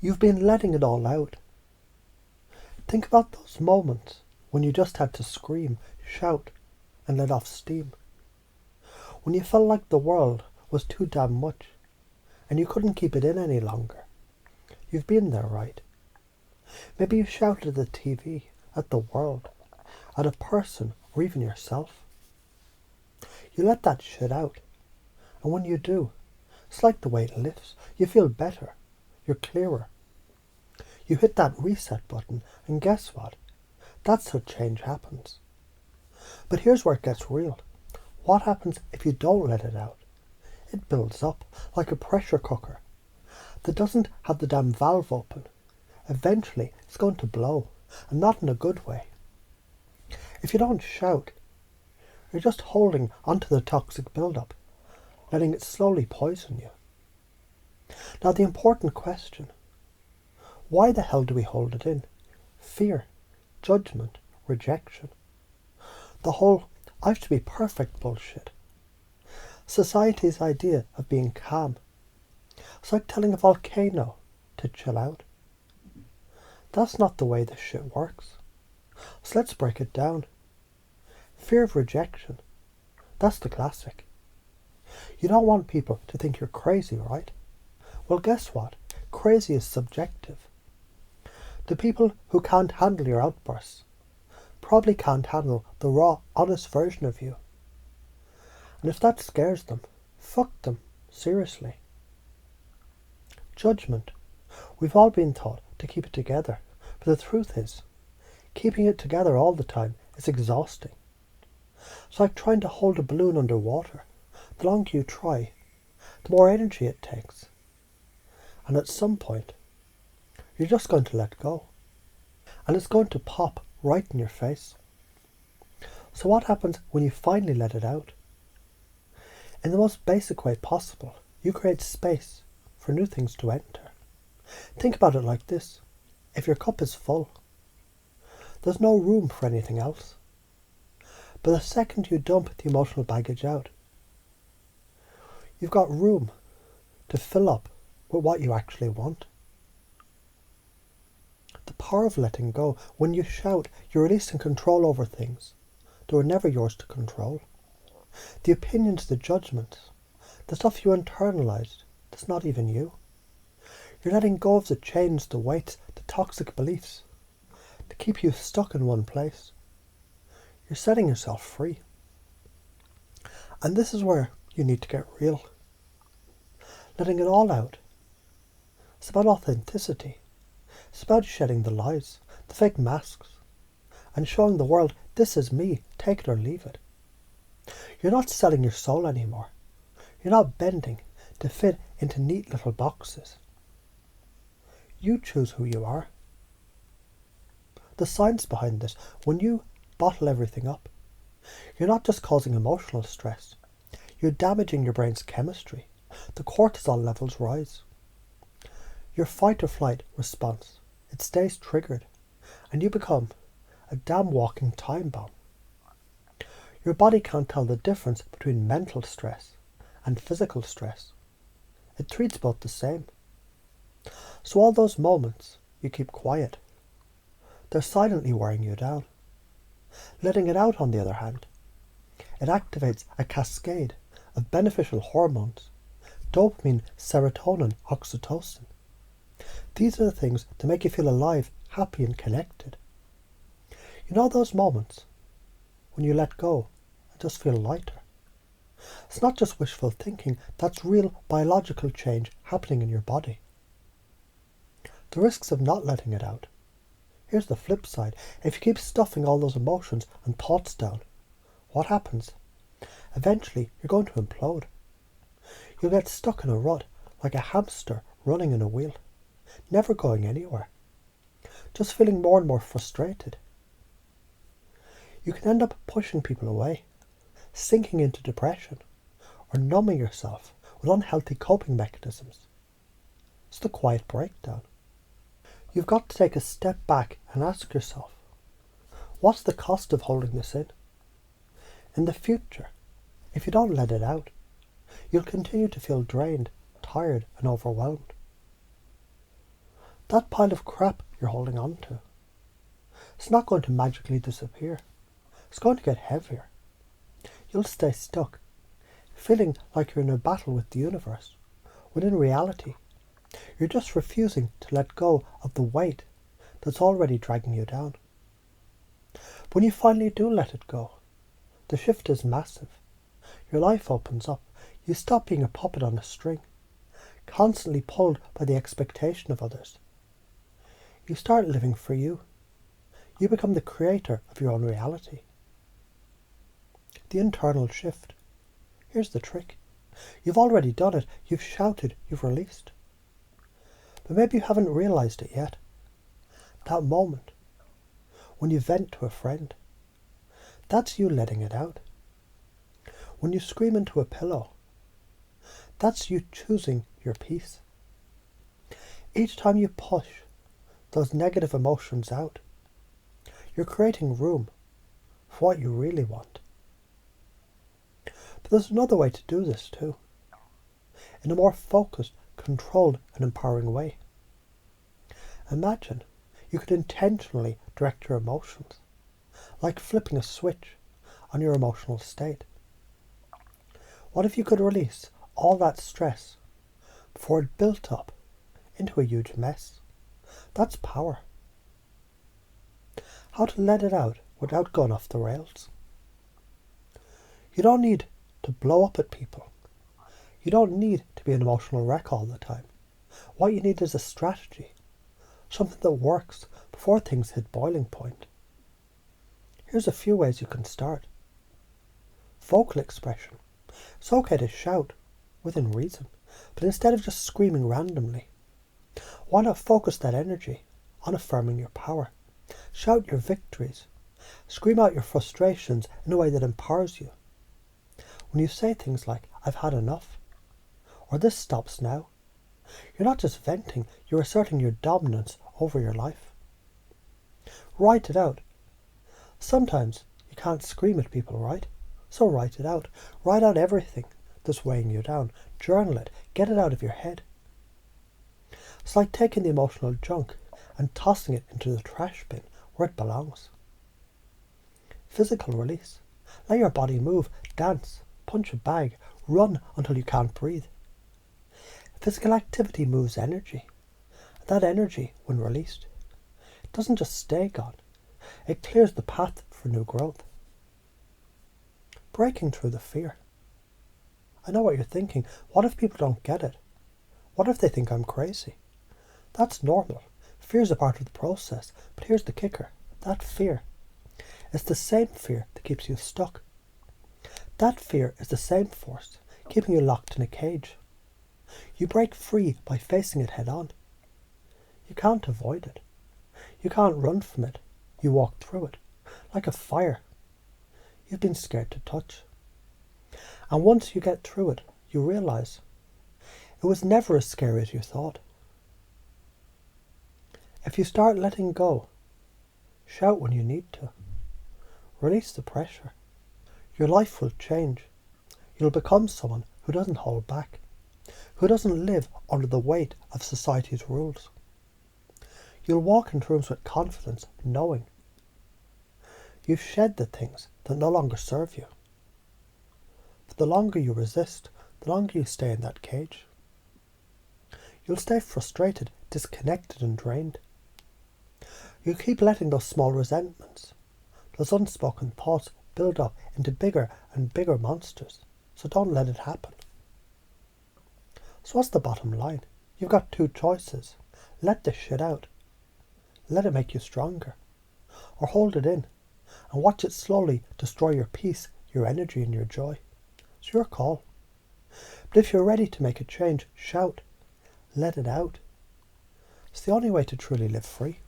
You've been letting it all out. Think about those moments when you just had to scream, shout, and let off steam. When you felt like the world was too damn much and you couldn't keep it in any longer. You've been there, right? Maybe you shouted at the TV, at the world, at a person, or even yourself. You let that shit out. And when you do, it's like the weight lifts. You feel better. You're clearer. You hit that reset button, and guess what? That's how change happens. But here's where it gets real. What happens if you don't let it out? It builds up like a pressure cooker that doesn't have the damn valve open. Eventually, it's going to blow, and not in a good way. If you don't shout, you're just holding onto the toxic buildup, letting it slowly poison you. Now the important question, why the hell do we hold it in? Fear, judgment, rejection. The whole I have to be perfect bullshit. Society's idea of being calm. It's like telling a volcano to chill out. That's not the way this shit works. So let's break it down. Fear of rejection. That's the classic. You don't want people to think you're crazy, right? Well, guess what? Crazy is subjective. The people who can't handle your outbursts probably can't handle the raw, honest version of you. And if that scares them, fuck them, seriously. Judgment. We've all been taught to keep it together, but the truth is, keeping it together all the time is exhausting. It's like trying to hold a balloon underwater. The longer you try, the more energy it takes. And at some point, you're just going to let go. And it's going to pop right in your face. So what happens when you finally let it out? In the most basic way possible, you create space for new things to enter. Think about it like this. If your cup is full, there's no room for anything else. But the second you dump the emotional baggage out, you've got room to fill up with what you actually want. The power of letting go. When you shout, you're releasing control over things that were never yours to control. The opinions, the judgments, the stuff you internalized that's not even you. You're letting go of the chains, the weights, the toxic beliefs that keep you stuck in one place. You're setting yourself free. And this is where you need to get real. Letting it all out. It's about authenticity. It's about shedding the lies, the fake masks, and showing the world, this is me, take it or leave it. You're not selling your soul anymore. You're not bending to fit into neat little boxes. You choose who you are. The science behind this, when you bottle everything up, you're not just causing emotional stress, you're damaging your brain's chemistry. The cortisol levels rise. Your fight or flight response, it stays triggered, and you become a damn walking time bomb. Your body can't tell the difference between mental stress and physical stress. It treats both the same. So all those moments you keep quiet, they're silently wearing you down. Letting it out, on the other hand, it activates a cascade of beneficial hormones, dopamine, serotonin, oxytocin. These are the things that make you feel alive, happy and connected. You know those moments when you let go and just feel lighter? It's not just wishful thinking, that's real biological change happening in your body. The risks of not letting it out. Here's the flip side. If you keep stuffing all those emotions and thoughts down, what happens? Eventually, you're going to implode. You'll get stuck in a rut like a hamster running in a wheel, never going anywhere, just feeling more and more frustrated. You can end up pushing people away, sinking into depression, or numbing yourself with unhealthy coping mechanisms. It's the quiet breakdown. You've got to take a step back and ask yourself, what's the cost of holding this in? In the future, if you don't let it out, you'll continue to feel drained, tired and overwhelmed. That pile of crap you're holding on to, it's not going to magically disappear. It's going to get heavier. You'll stay stuck, feeling like you're in a battle with the universe, when in reality, you're just refusing to let go of the weight that's already dragging you down. When you finally do let it go, the shift is massive. Your life opens up. You stop being a puppet on a string, constantly pulled by the expectation of others. You start living for you. You become the creator of your own reality. The internal shift. Here's the trick. You've already done it. You've shouted. You've released. But maybe you haven't realized it yet. That moment, when you vent to a friend, that's you letting it out. When you scream into a pillow, that's you choosing your peace. Each time you push those negative emotions out, you're creating room for what you really want. But there's another way to do this too, in a more focused, controlled and empowering way. Imagine you could intentionally direct your emotions, like flipping a switch on your emotional state. What if you could release all that stress before it built up into a huge mess? That's power. How to let it out without going off the rails. You don't need to blow up at people. You don't need to be an emotional wreck all the time. What you need is a strategy, something that works before things hit boiling point. Here's a few ways you can start. Vocal expression. It's okay to shout within reason, but instead of just screaming randomly, why not focus that energy on affirming your power? Shout your victories. Scream out your frustrations in a way that empowers you. When you say things like, "I've had enough," or "this stops now," you're not just venting, you're asserting your dominance over your life. Write it out. Sometimes you can't scream at people, right? So write it out. Write out everything that's weighing you down. Journal it. Get it out of your head. It's like taking the emotional junk and tossing it into the trash bin where it belongs. Physical release. Let your body move, dance, punch a bag, run until you can't breathe. Physical activity moves energy. That energy, when released, doesn't just stay gone. It clears the path for new growth. Breaking through the fear. I know what you're thinking. What if people don't get it? What if they think I'm crazy? That's normal. Fear is a part of the process. But here's the kicker. That fear is the same fear that keeps you stuck. That fear is the same force keeping you locked in a cage. You break free by facing it head on. You can't avoid it. You can't run from it. You walk through it, like a fire you've been scared to touch. And once you get through it, you realize it was never as scary as you thought. If you start letting go, shout when you need to. Release the pressure. Your life will change. You'll become someone who doesn't hold back, who doesn't live under the weight of society's rules. You'll walk into rooms with confidence, knowing you've shed the things that no longer serve you. But the longer you resist, the longer you stay in that cage. You'll stay frustrated, disconnected and drained. You'll keep letting those small resentments, those unspoken thoughts build up into bigger and bigger monsters. So don't let it happen. So what's the bottom line? You've got two choices. Let this shit out. Let it make you stronger. Or hold it in and watch it slowly destroy your peace, your energy and your joy. It's your call. But if you're ready to make a change, shout. Let it out. It's the only way to truly live free.